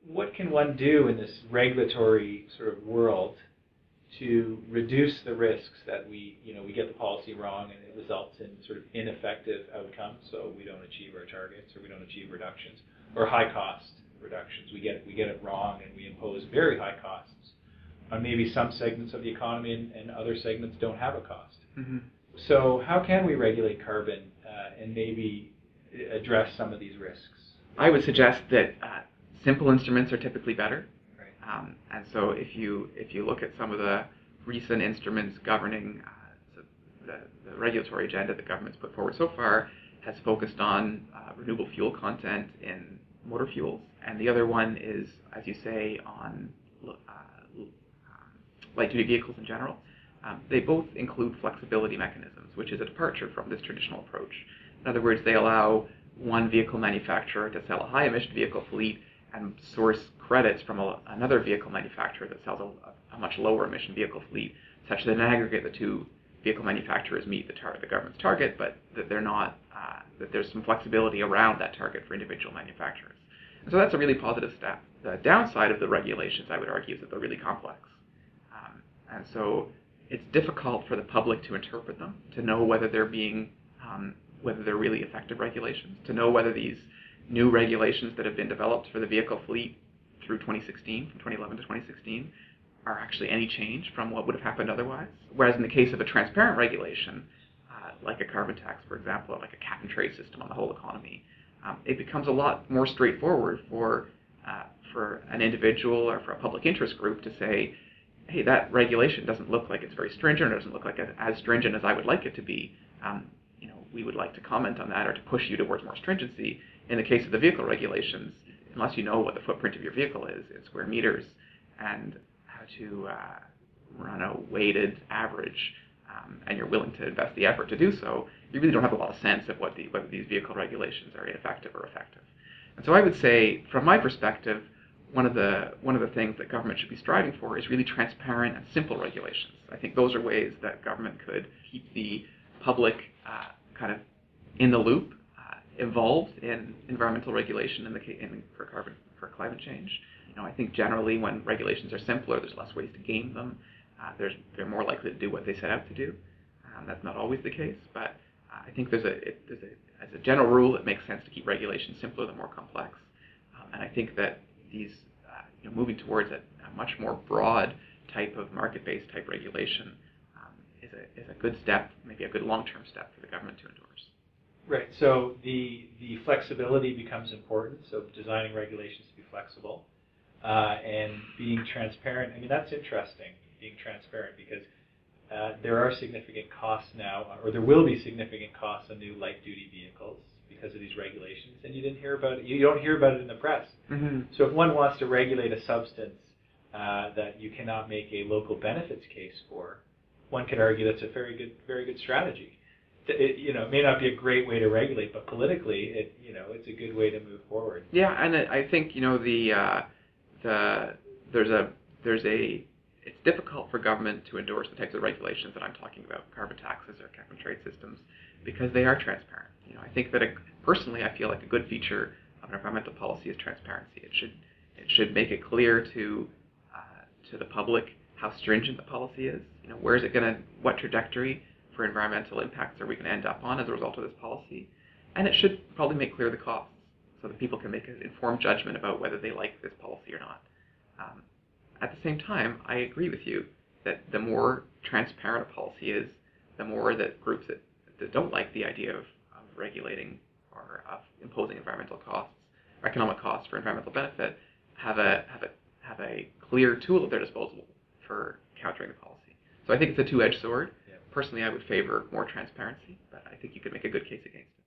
what can one do in this regulatory sort of world to reduce the risks that we get the policy wrong and it results in sort of ineffective outcomes, so we don't achieve our targets or we don't achieve reductions, or high cost reductions. We get it wrong and we impose very high costs on maybe some segments of the economy and other segments don't have a cost. Mm-hmm. So how can we regulate carbon and maybe address some of these risks? I would suggest that simple instruments are typically better. Right. And so if you look at some of the recent instruments governing the regulatory agenda that government's put forward so far has focused on renewable fuel content in motor fuels, and the other one is, as you say, on light-duty vehicles in general. They both include flexibility mechanisms, which is a departure from this traditional approach. In other words, they allow one vehicle manufacturer to sell a high-emission vehicle fleet and source credits from another vehicle manufacturer that sells a much lower emission vehicle fleet, such that in aggregate the two vehicle manufacturers meet the government's target, but that they're not that there's some flexibility around that target for individual manufacturers. And so that's a really positive step. The downside of the regulations, I would argue, is that they're really complex, and so it's difficult for the public to interpret them, to know whether they're whether they're really effective regulations, to know whether these new regulations that have been developed for the vehicle fleet through 2016, from 2011 to 2016, are actually any change from what would have happened otherwise. Whereas in the case of a transparent regulation, like a carbon tax, for example, or like a cap and trade system on the whole economy, it becomes a lot more straightforward for an individual or for a public interest group to say, hey, that regulation doesn't look like it's very stringent, or doesn't look like as stringent as I would like it to be. We would like to comment on that or to push you towards more stringency. In the case of the vehicle regulations, unless you know what the footprint of your vehicle is in square meters and how to run a weighted average, and you're willing to invest the effort to do so, you really don't have a lot of sense of whether these vehicle regulations are ineffective or effective. And so I would say, from my perspective, one of the things that government should be striving for is really transparent and simple regulations. I think those are ways that government could keep the public kind of in the loop, involved in environmental regulation for climate change. I think generally when regulations are simpler, there's less ways to game them. They're more likely to do what they set out to do. That's not always the case, but I think as a general rule, it makes sense to keep regulations simpler than more complex. And I think that these moving towards a much more broad type of market-based type regulation is a good step, maybe a good long-term step for the government to endorse. Right. So the flexibility becomes important. So designing regulations to be flexible and being transparent. I mean, that's interesting, being transparent, because there are significant costs now, or there will be significant costs on new light-duty vehicles because of these regulations, and you don't hear about it in the press. Mm-hmm. So if one wants to regulate a substance that you cannot make a local benefits case for, one could argue that's a very good strategy. It may not be a great way to regulate, but politically, it's a good way to move forward. Yeah, and I think it's difficult for government to endorse the types of regulations that I'm talking about, carbon taxes or cap and trade systems, because they are transparent. I think that personally, I feel like a good feature of an environmental policy is transparency. It should make it clear to the public how stringent the policy is. Where is it what trajectory for environmental impacts are we going to end up on as a result of this policy? And it should probably make clear the costs so that people can make an informed judgment about whether they like this policy or not. At the same time, I agree with you that the more transparent a policy is, the more that groups that don't like the idea of regulating or of imposing environmental costs, or economic costs for environmental benefit, have a clear tool at their disposal for countering the policy. So I think it's a two-edged sword. Yeah. Personally, I would favor more transparency, but I think you could make a good case against it.